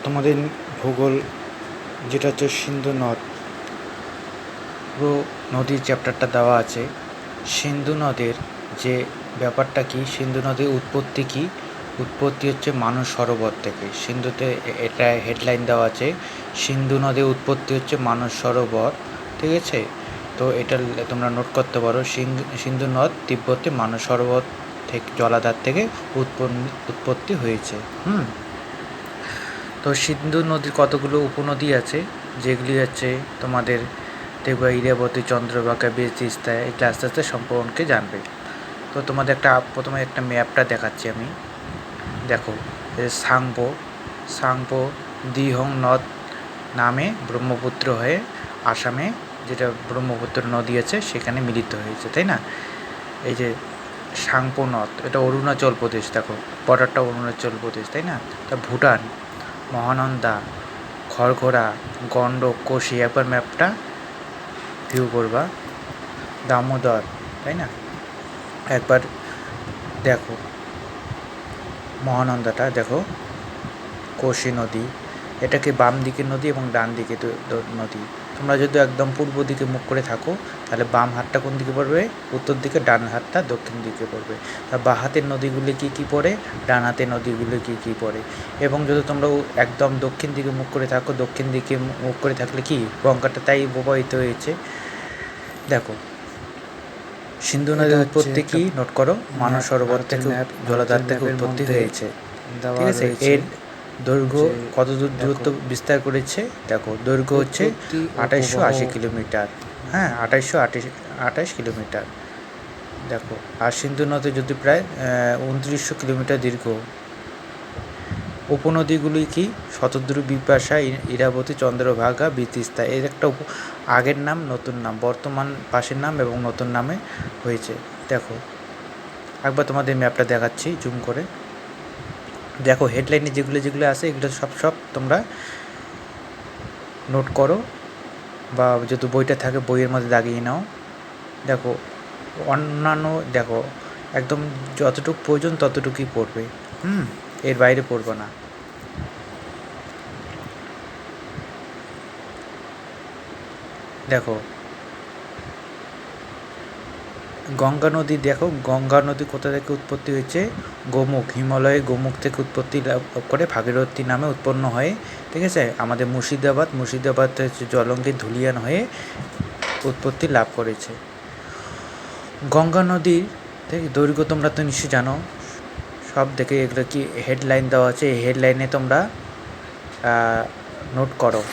তোমাদের ভূগোল যেটা হচ্ছে সিন্ধু নদ, পুরো নদীর চ্যাপ্টারটা দেওয়া আছে। সিন্ধু নদের যে ব্যাপারটা কি, সিন্ধু নদীর উৎপত্তি কি? উৎপত্তি হচ্ছে মানস সরোবর থেকে। সিন্ধুতে এটা হেডলাইন দেওয়া আছে, সিন্ধু নদীর উৎপত্তি হচ্ছে মানস সরোবর। ঠিক আছে, তো এটা তোমরা নোট করতে পারো। সিন্ধু নদ তিব্বতে মানস সরোবর থেকে জলাধার থেকে উৎপত্তি হয়েছে। তো সিন্ধু নদীর কতগুলো উপনদী আছে, যেগুলি হচ্ছে তোমাদের দেখবে ইরাবতী, চন্দ্রভাগা, তিস্তা। এগুলো আস্তে আস্তে সম্পর্কে জানবে। তো তোমাদের প্রথমে একটা ম্যাপটা দেখাচ্ছি আমি। দেখো, সাংপো দিহং নদ নামে ব্রহ্মপুত্র হয়ে আসামে যেটা ব্রহ্মপুত্র নদী আছে সেখানে মিলিত হয়েছে, তাই না? এই যে সাংপো নদ, এটা অরুণাচল প্রদেশ। দেখো বর্ডারটা অরুণাচল প্রদেশ, তাই না? তা ভুটান, মহানন্দা, খড়ঘোড়া, গণ্ডক, কোশি। একবার ম্যাপটা ভিউ করবা। দামোদর, তাই না? একবার দেখো মহানন্দাটা, দেখো কোশি নদী। এটাকে বাম দিকের নদী এবং ডান দিকে নদী। তোমরা যদি একদম পূর্ব দিকে মুখ করে থাকো তাহলে বাম হাতটা কোন দিকে পড়বে? উত্তর দিকে। ডান হাতটা দক্ষিণ দিকে পড়বে। তা বাঁ হাতের নদীগুলি কী কী পড়ে, ডান হাতের নদীগুলি কী কী পড়ে। এবং যদি তোমরা একদম দক্ষিণ দিকে মুখ করে থাকো, দক্ষিণ দিকে মুখ করে থাকলে কি গঙ্গাটা তাই প্রবাহিত হয়েছে। দেখো, সিন্ধু নদীর উৎপত্তি কি নোট করো, মানস সরোবর থেকে, জলাধার থেকে উৎপত্তি হয়েছে। ঠিক আছে, এর দৈর্ঘ্য কত দূরত্ব বিস্তার করেছে? দেখো, দৈর্ঘ্য হচ্ছে 2880 কিলোমিটার। হ্যাঁ, 2828 কিলোমিটার। দেখো, আর সিন্ধু নদী যদি প্রায় 2900 কিলোমিটার দীর্ঘ। উপনদীগুলি কি? শতদ্রু, বিপাশা, ইরাবতী, চন্দ্রভাগা, তিস্তা। এর একটা আগের নাম, নতুন নাম, বর্তমান পাশের নাম এবং নতুন নামে হয়েছে। দেখো, একবার তোমাদের ম্যাপটা দেখাচ্ছি জুম করে। দেখো, হেডলাইনে যেগুলো আছে এগুলো সব তোমরা নোট করো, বা যদি বইটা থাকে বইয়ের মধ্যে দাগিয়ে নাও। দেখো, অন্যান্য দেখো একদম যতটুকু প্রয়োজন ততটুকুই পড়বে। এর বাইরে পড়বে না। দেখো, গঙ্গা নদী। দেখো, গঙ্গা নদী কোথা থেকে উৎপত্তি হয়েছে? গোমুখ, হিমালয়ের গোমুখ থেকে উৎপত্তি লাভ করে ভাগীরথী নামে উৎপন্ন হয়ে, ঠিক আছে, আমাদের মুর্শিদাবাদ হচ্ছে জলঙ্গি, ধুলিয়ান হয়ে উৎপত্তি লাভ করেছে। গঙ্গা নদীর থেকে দৈর্ঘ্য তোমরা তো নিশ্চয়ই জানো সব দেখে। এগুলো কি হেডলাইন দেওয়া আছে, এই হেডলাইনে তোমরা নোট করো।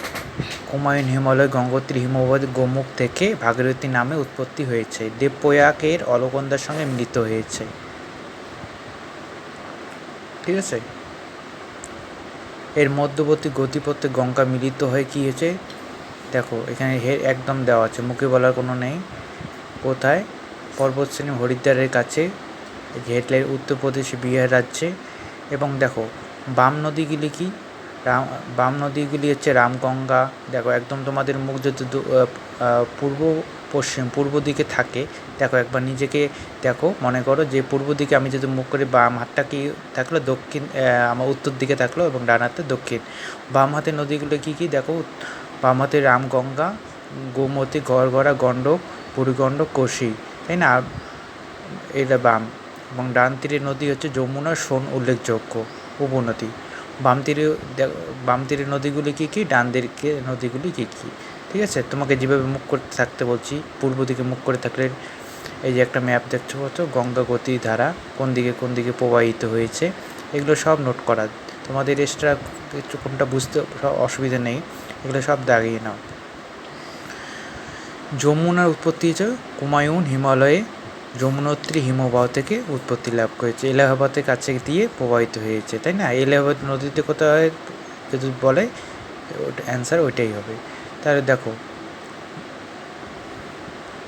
কুমায়ুন হিমালয়, গঙ্গোত্রী হিমবাহ গোমুখ থেকে ভাগীরথী নামে উৎপত্তি হয়েছে। দেবপ্রয়াগের অলকনন্দার সঙ্গে মিলিত হয়েছে। ঠিক আছে, এর মধ্যবর্তী গতিপথে গঙ্গা মিলিত হয়ে কী হয়েছে? দেখো, এখানে একদম দেওয়া আছে, মুখে বলার কোনো নেই। কোথায়? পর্বতশ্রেণী হরিদ্বারের কাছে, হেডলাইন উত্তরপ্রদেশ, বিহার রাজ্যে। এবং দেখো, বাম নদীগুলি কি? বাম নদীগুলি হচ্ছে রামগঙ্গা। দেখো, একদম তোমাদের মুখ যদি পূর্ব দিকে থাকে, দেখো একবার নিজেকে দেখো, মনে করো যে পূর্ব দিকে আমি যদি মুখ করে, বাম হাতটা কি থাকলো? দক্ষিণ, আমার উত্তর দিকে থাকলো এবং ডান হাতে দক্ষিণ। বাম হাতের নদীগুলো কী কী? দেখো, বাম হাতে রামগঙ্গা, গোমতী, ঘড়ঘড়া, গণ্ডক, বুড়িগণ্ডক, কোশি, তাই না? এটা বাম। এবং ডান তীরের নদী হচ্ছে যমুনা, সোন উল্লেখযোগ্য উপনদী। বাম তীরের নদীগুলি কী কী? ডান দিকের নদীগুলি কী কী? ঠিক আছে, তোমাকে যেভাবে মুখ করতে থাকতে বলছি, পূর্ব দিকে মুখ করে থাকলে এই যে একটা ম্যাপ দেখতে পাচ্ছ, গঙ্গা গতি ধারা কোন দিকে প্রবাহিত হয়েছে, এগুলো সব নোট করা। তোমাদের এক্সট্রা কিছু কোনটা বুঝতে অসুবিধা নেই, এগুলো সব দাগিয়ে নাও। যমুনার উৎপত্তি হচ্ছে কুমায়ুন হিমালয়ে যমুনোত্রী হিমবাহ থেকে উৎপত্তি লাভ করেছে। এলাহাবাদের কাছে দিয়ে প্রবাহিত হয়েছে, তাই না? এলাহাবাদ নদীতে কোথায় যদি বলে, অ্যান্সার ওইটাই হবে। তাহলে দেখো,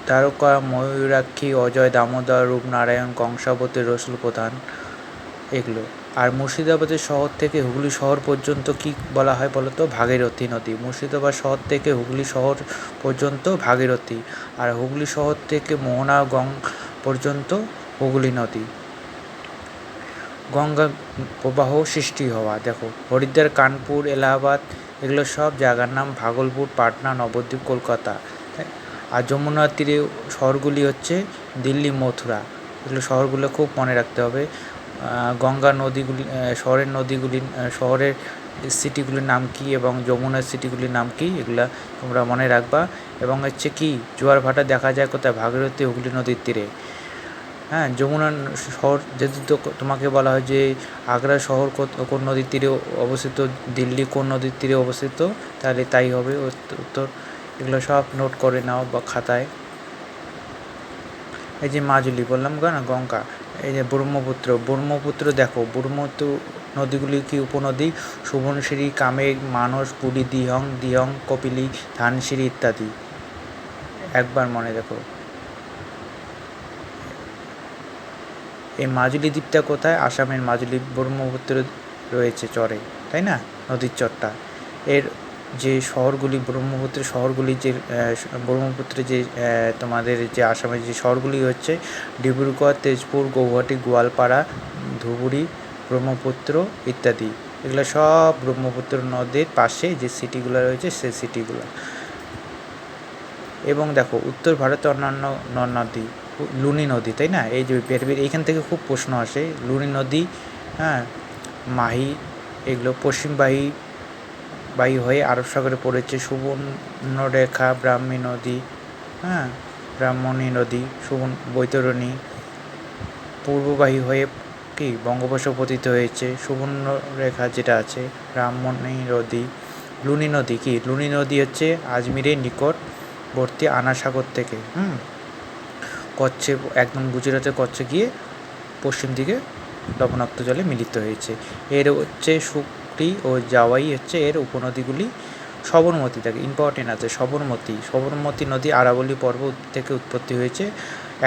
তারকা, ময়ূরাক্ষী, অজয়, দামোদর, রূপনারায়ণ, কংসাবতী, রসুল প্রধান, এগুলো। আর মুর্শিদাবাদের শহর থেকে হুগলি শহর পর্যন্ত কি বলা হয় বলো তো? ভাগীরথী নদী। মুর্শিদাবাদ শহর থেকে হুগলি শহর পর্যন্ত ভাগীরথী, আর হুগলি শহর থেকে মোহনা পর্যন্ত হুগলি নদী। গঙ্গা প্রবাহ সৃষ্টি হওয়া। দেখো হরিদ্বার, কানপুর, এলাহাবাদ এগুলো সব জায়গার নাম, ভাগলপুর, পাটনা, নবদ্বীপ, কলকাতা। আর যমুনার তীরে শহরগুলি হচ্ছে দিল্লি, মথুরা। এগুলো শহরগুলো খুব মনে রাখতে হবে। গঙ্গা নদীগুলি, শহরের সিটিগুলির নাম কী এবং যমুনার সিটিগুলির নাম কী, এগুলো তোমরা মনে রাখবা। এবং হচ্ছে কি জোয়ার ভাটা দেখা যায় কোথায়, ভাগীরথী, হুগলি নদীর তীরে। হ্যাঁ, যমুনা শহর যদি তোমাকে বলা হয় যে আগ্রা শহর কোন নদীর তীরে অবস্থিত, দিল্লি কোন নদীর তীরে অবস্থিত, তাহলে তাই হবে উত্তর। এগুলো সব নোট করে নাও বা খাতায়। এই যে মাজুলি বললাম না, গঙ্গা। এই যে ব্রহ্মপুত্র দেখো, ব্রহ্মপুত্র নদীগুলি কি উপনদী, সুবর্ণশিরি, কামেং, মানস, বুড়ি, দিহং, কপিলী, ধানসিঁড়ি ইত্যাদি। একবার মনে দেখো। এই মাজুলি দ্বীপটা কোথায়, আসামের মাজুলি, ব্রহ্মপুত্র রয়েছে চরে, তাই না, নদীর চরটা। এর যে শহরগুলি, ব্রহ্মপুত্রে যে তোমাদের যে আসামের যে শহরগুলি হচ্ছে ডিব্রুগড়, তেজপুর, গৌহাটি, গোয়ালপাড়া, ধুবুরি, ব্রহ্মপুত্র ইত্যাদি। এগুলো সব ব্রহ্মপুত্র নদীর পাশে যে সিটিগুলো রয়েছে সেই সিটিগুলো। এবং দেখো উত্তর ভারতে অন্যান্য নদী, লুনি নদী, তাই না, এই যে এইখান থেকে খুব প্রশ্ন আসে। লুনি নদী, হ্যাঁ, মাহি, এগুলো পশ্চিম বাহী হয়ে আরব সাগরে পড়েছে। সুবর্ণরেখা, ব্রাহ্মণী নদী, বৈতরণী পূর্ববাহী হয়ে কি বঙ্গোপসাগরে পতিত হয়েছে। সুবর্ণরেখা যেটা আছে, ব্রাহ্মণী নদী। লুনি নদী হচ্ছে আজমিরের নিকটবর্তী আনা সাগর থেকে কচ্ছে, একদম গুজরাটের কচ্ছে গিয়ে পশ্চিম দিকে লবণাক্ত জলে মিলিত হয়েছে। এর হচ্ছে সুক্রি ও জাওয়াই হচ্ছে এর উপনদীগুলি। সবরমতী, দেখে ইম্পর্টেন্ট আছে, সবরমতী নদী আরাবল্লী পর্বত থেকে উৎপত্তি হয়েছে,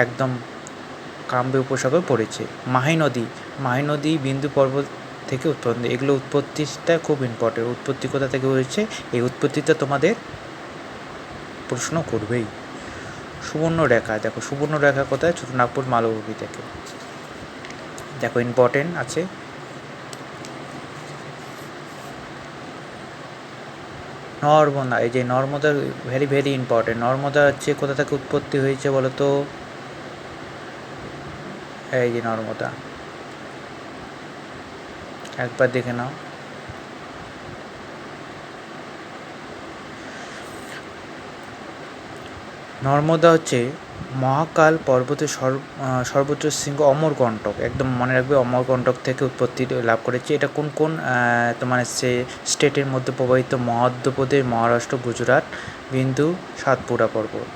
একদম কামবে উপসাগর পড়েছে। মাহি নদী বিন্দু পর্বত থেকে উৎপন্ন। এগুলো উৎপত্তিটা খুব ইম্পর্টেন্ট, উৎপত্তি কোথা থেকে হয়েছে, এই উৎপত্তিটা তোমাদের প্রশ্ন করবেই। সুবর্ণরেখা, দেখো সুবর্ণরেখা কোথায়, ছোটনাগপুর মালভূমি থেকে। দেখো ইম্পর্টেন্ট আছে। নর্মদা, এই যে Narmada very very important. Narmada হচ্ছে কোথা থেকে উৎপত্তি হয়েছে বলো তো, এই যে নর্মদা, একবার দেখে নাও। নর্মদা হচ্ছে মহাকাল পর্বতের সর্বোচ্চ শৃঙ্গ, অমরকণ্টক, একদম মনে রাখবে, অমরকণ্টক থেকে উৎপত্তি লাভ করেছে। এটা কোন তোমার স্টেটের মধ্যে প্রবাহিত, মধ্যপ্রদেশ, মহারাষ্ট্র, গুজরাট, বিন্দু সাতপুরা পর্বত।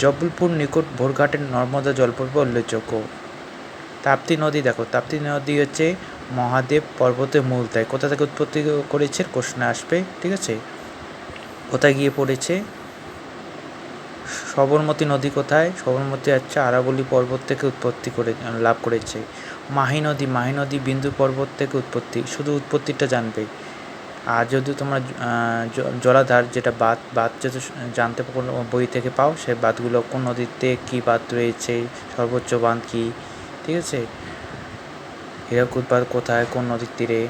জবলপুর নিকট ভোরঘাটের নর্মদা জলপ্রপাত উল্লেখযোগ্য। তাপ্তি নদী, দেখো তাপ্তি নদী হচ্ছে মহাদেব পর্বতের মূলতায়। কোথা থেকে উৎপত্তি করেছে কোশ্চেনে আসবে, ঠিক আছে। কোথায় গিয়ে পড়েছে, সবরমতী নদী কোথায়, সবরমতী হচ্ছে আরাবল্লী পর্বত থেকে উৎপত্তি লাভ করেছে। মাহি নদী বিন্দু পর্বত থেকে উৎপত্তি, শুধু উৎপত্তিটা জানবে। আর যদি তোমরা জলাধার, যেটা বাঁধ যদি জানতে কোনো বই থেকে পাও, সেই বাঁধগুলো কোন নদীতে কী বাঁধ রয়েছে, সর্বোচ্চ বাঁধ কী, ঠিক আছে। হীরাকুদ বাঁধ কোথায়, কোন নদীর তীরে,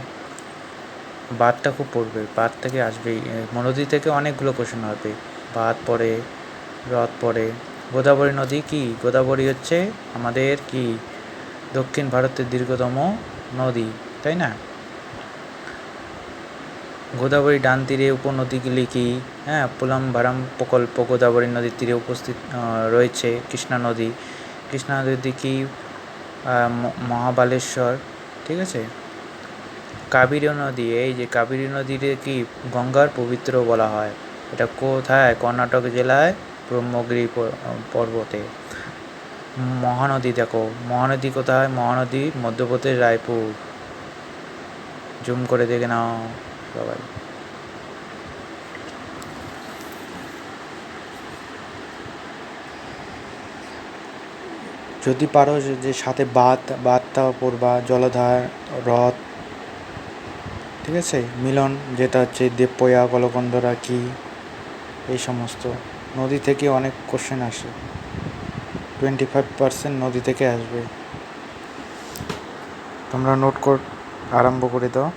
বাঁধটা খুব পড়বে, বাঁধ থেকে আসবেই। নদী থেকে অনেকগুলো কোশ্চেন হবে, বাঁধ পড়ে, হ্রদ পড়ে। গোদাবরী নদী কি, গোদাবরী হচ্ছে আমাদের কি দক্ষিণ ভারতের দীর্ঘতম নদী, তাই না। গোদাবরী ডান তীরে উপনদীগুলি কি, হ্যাঁ, পোলাম্বারাম প্রকল্প গোদাবরী নদীর তীরে উপস্থিত রয়েছে। কৃষ্ণা নদী কি, মহাবালেশ্বর, ঠিক আছে। কাবেরী নদী, এই যে কাবেরী নদীরে কি গঙ্গার পবিত্র বলা হয়। এটা কোথায়, কর্ণাটক জেলায় ব্রহ্মগিরি পর্বতে। মহানদী, দেখো মহানদী কোথায়, মহানদী মধ্যপ্রদেশ রায়পুর। জুম করে দেখে নাও সবাই। যদি পারো যে সাথে বাঁধটা পড়বা, জলাধার, হ্রদ, ঠিক আছে, মিলন যেটা হচ্ছে দেবপয়া, গলকন্দরা কি, এই সমস্ত নদী থেকে অনেক কোশ্চেন আসে, 25% নদী থেকে আসবে। তোমরা নোট কর আরম্ভ করে দাও।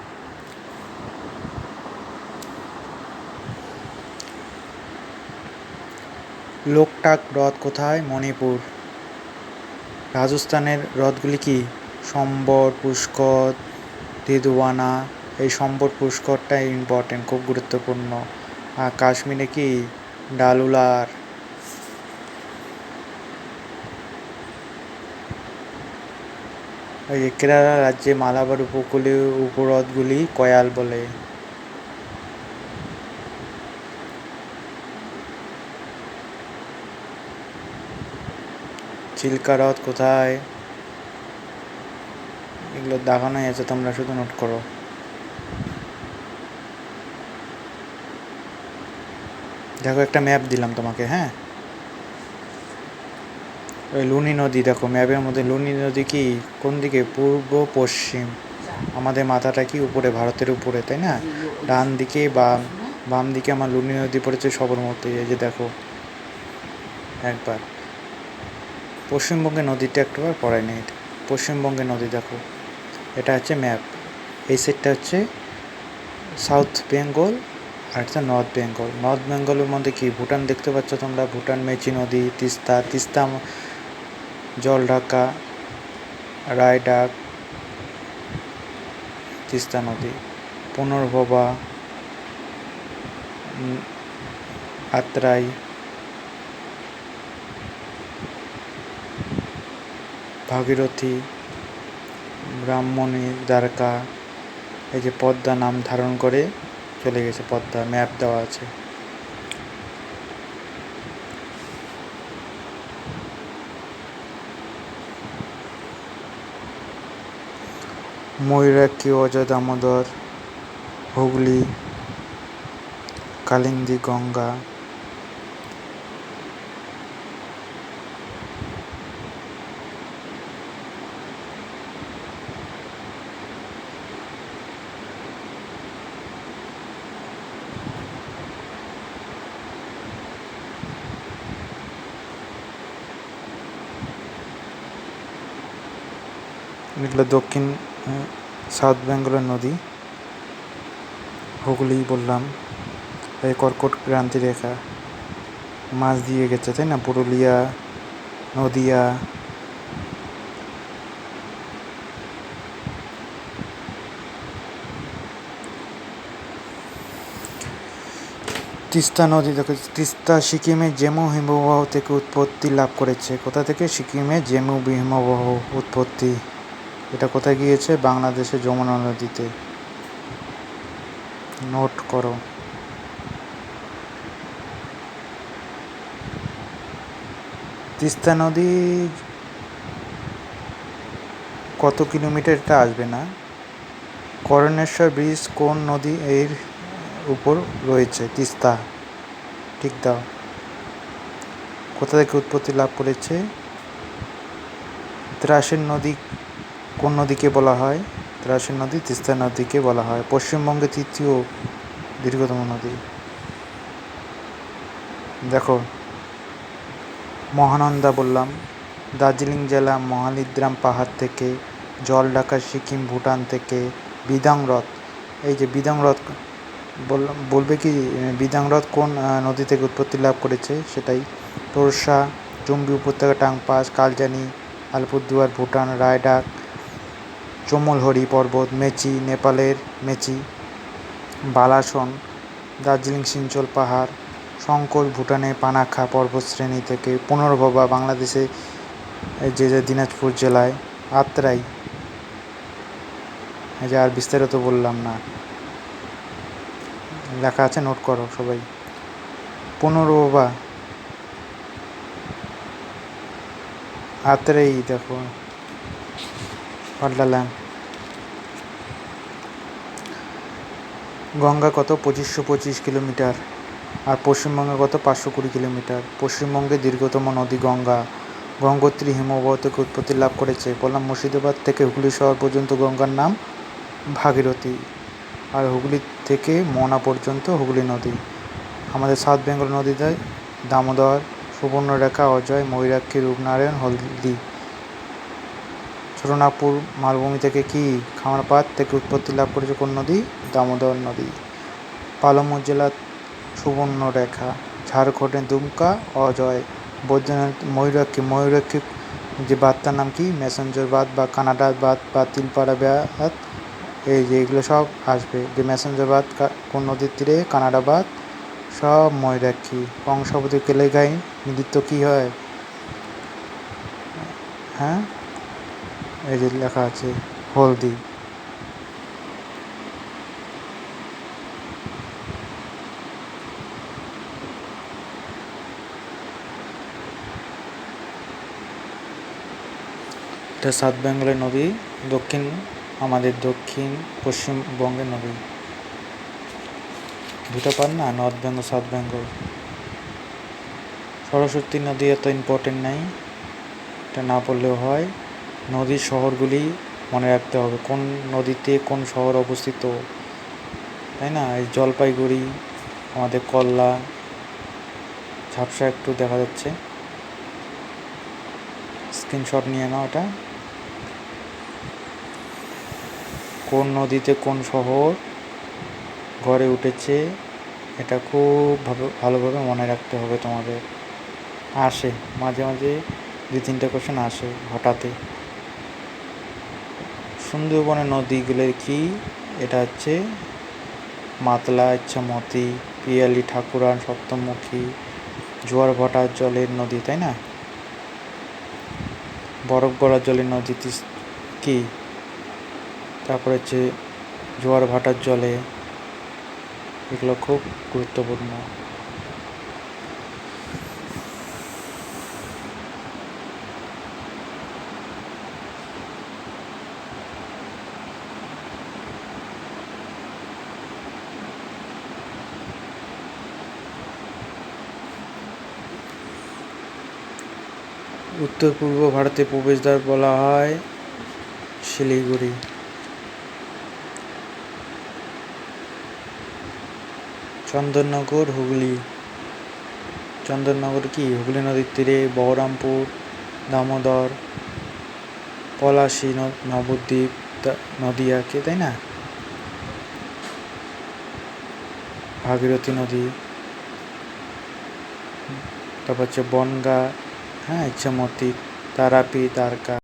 লোকটাক হ্রদ কোথায়? মণিপুর। রাজস্থানের হ্রদগুলি কি? সম্বর, পুষ্কর, দিদওয়ানা। এই সম্বর পুষ্করটা ইম্পর্টেন্ট, খুব গুরুত্বপূর্ণ। আর কাশ্মীরে কি? ডালুলার। এই কেরালা রাজ্যে মালাবার উপকূলীয় উপহ্রদগুলি কয়াল বলে। চিল্কা হ্রদ কোথায়? এগুলো দেখানোই আছে, তোমরা শুধু নোট করো। দেখো একটা ম্যাপ দিলাম তোমাকে, হ্যাঁ। ওই লুনি নদী দেখো ম্যাপের মধ্যে, লুনি নদী কি কোন দিকে? পূর্ব পশ্চিম। আমাদের মাথাটা কি উপরে, ভারতের উপরে, তাই না? ডান দিকে বাম দিকে আমার লুনি নদী পড়েছে সবরমতী। এই যে দেখো একবার পশ্চিমবঙ্গের নদীটা একটাবার পড়ায় নেই। পশ্চিমবঙ্গের নদী দেখো, এটা হচ্ছে ম্যাপ। এই সাইডটা হচ্ছে সাউথ বেঙ্গল আর এটা নর্থ বেঙ্গল। নর্থ বেঙ্গলের মধ্যে কি ভুটান দেখতে পাচ্ছ তোমরা, ভুটান, মেচি নদী, তিস্তা, জলঢাকা, রায়ডাক, তিস্তা নদী, পুনর্ভবা, আত্রাই, ভাগীরথী, ব্রাহ্মণী, দ্বারকা। এই যে পদ্মা নাম ধারণ করে চলে গেছে, পদ্মা ম্যাপ দেওয়া আছে। ময়ূরাক্ষী, অজয়, দামোদর, হুগলি, কালিন্দী, গঙ্গা। এগুলো দক্ষিণ সাউথ বেঙ্গলের নদী। হুগলি বললাম, এই কর্কট ক্রান্তি রেখা মাছ দিয়ে গেছে, তাই না? পুরুলিয়া, নদিয়া। তিস্তা নদী দেখো, তিস্তা সিকিমের জেমু হিমবাহ থেকে উৎপত্তি লাভ করেছে। কোথা থেকে? সিকিমের জেমু হিমবাহ উৎপত্তি। এটা কোথায় গিয়েছে? বাংলাদেশে যমুনা নদীতে। নোট করো। তিস্তা নদী কত কিলোমিটার এটা আসবে না। করণেশ্বর ব্রিজ কোন নদী এর উপর রয়েছে? তিস্তা। ঠিক দাও। কোথা থেকে উৎপত্তি লাভ করেছে? ত্রাসের নদী কোন নদীকে বলা হয়? ত্রাসের নদী তিস্তা নদীকে বলা হয়। পশ্চিমবঙ্গের তৃতীয় দীর্ঘতম নদী দেখো, মহানন্দা বললাম। দার্জিলিং জেলা মহালিগ্রাম পাহাড় থেকে, জলঢাকা সিকিম ভুটান থেকে। বিদাং হ্রদ, এই যে বিদাং হ্রদ বলবে কি বিদাং হ্রদ কোন নদী থেকে উৎপত্তি লাভ করেছে? সেটাই তোরসা, চুম্বি উপত্যকা, টাংপাস, কালজানি, আলিপুরদুয়ার ভুটান, রায়ডাক, চমলহরি পর্বত, মেচি নেপালের মেচি, বালাসন দার্জিলিং সিঞ্চল পাহাড়, শঙ্কর ভুটানের পানাখা পর্বতশ্রেণী থেকে, পুনর্ভবা বাংলাদেশে যে দিনাজপুর জেলায়, আত্রাই, এই যে আর বিস্তারিত বললাম না, লেখা আছে, নোট করো সবাই। পুনর্ভবা আত্রাই দেখো পাল্টালাম। গঙ্গা কত? 2525 কিলোমিটার। আর পশ্চিমবঙ্গে কত? 520 কিলোমিটার। পশ্চিমবঙ্গের দীর্ঘতম নদী গঙ্গা। গঙ্গোত্রী হিমবাহ থেকে উৎপত্তি লাভ করেছে। বললাম মুর্শিদাবাদ থেকে হুগলি শহর পর্যন্ত গঙ্গার নাম ভাগীরথী। আর হুগলি থেকে মোহনা পর্যন্ত হুগলি নদী। আমাদের সাউথ বেঙ্গল নদীতে দামোদর, সুবর্ণরেখা, অজয়, ময়ূরাক্ষী, রূপনারায়ণ, হলদি, ছোটনাগপুর মালভূমি থেকে কি খামারপাড় থেকে উৎপত্তি লাভ করেছে কোন নদী? দামোদর নদী। পালামৌ জেলার সুবর্ণরেখা, ঝাড়খণ্ডের দুমকা, অজয়, বৈদ্যনাথ, ময়ূরাক্ষী যে বাঁধটার নাম কি? মেসেঞ্জার বাঁধ বা কানাডা বাঁধ বা তিলপাড়া বাঁধ। এই যে এগুলো সব আসবে, যে মেসেঞ্জার বাঁধ কোন নদীর তীরে? কানাডা বাঁধ, সব ময়ূরাক্ষী। কংসাবতী কেলেঙ্কারি নৃত্য কি হয়? হ্যাঁ, এই যে লেখা আছে হলদি। এটা সাউথ বেঙ্গলের নদী, আমাদের দক্ষিণ পশ্চিমবঙ্গের নদী। দুটো পার না, নর্থ বেঙ্গল সাউথ বেঙ্গল। সরস্বতী নদী এত ইম্পর্টেন্ট নাই, এটা না পড়লেও হয়। নদীর শহরগুলি মনে রাখতে হবে, কোন নদীতে কোন শহর অবস্থিত, তাই না? এই জলপাইগুড়ি, আমাদের কল্লা, ঝাপসা একটু দেখা যাচ্ছে, স্ক্রিনশট নিয়ে নাও। এটা কোন নদীতে কোন শহর গড়ে উঠেছে, এটা খুব ভালোভাবে মনে রাখতে হবে তোমাদের। আসে মাঝে মাঝে 2-3টা কোশ্চেন আসে হঠাৎই। সুন্দরবনের নদীগুলো কি? এটা হচ্ছে মাতলা, ইচ্ছামতি, পিয়ালি, ঠাকুরান, সপ্তমুখী, জোয়ার ভাটার জলের নদী, তাই না? বরফ গলার জলের নদী কি? তারপরে হচ্ছে জোয়ার ভাটার জলে, এগুলো খুব গুরুত্বপূর্ণ। উত্তর পূর্ব ভারতে প্রবেশদ্বার বলা হয় শিলিগুড়ি। চন্দননগর, হুগলি। চন্দননগর কি? হুগলি নদীর তীরে। বহরমপুর, দামোদর, পলাশী, নবদ্বীপ, নদীয়াকে, তাই না? ভাগীরথী নদী, তারপর হচ্ছে বনগাঁ, হ্যাঁ, ইচ্ছামতি, তারাপীঠ, দ্বারকা।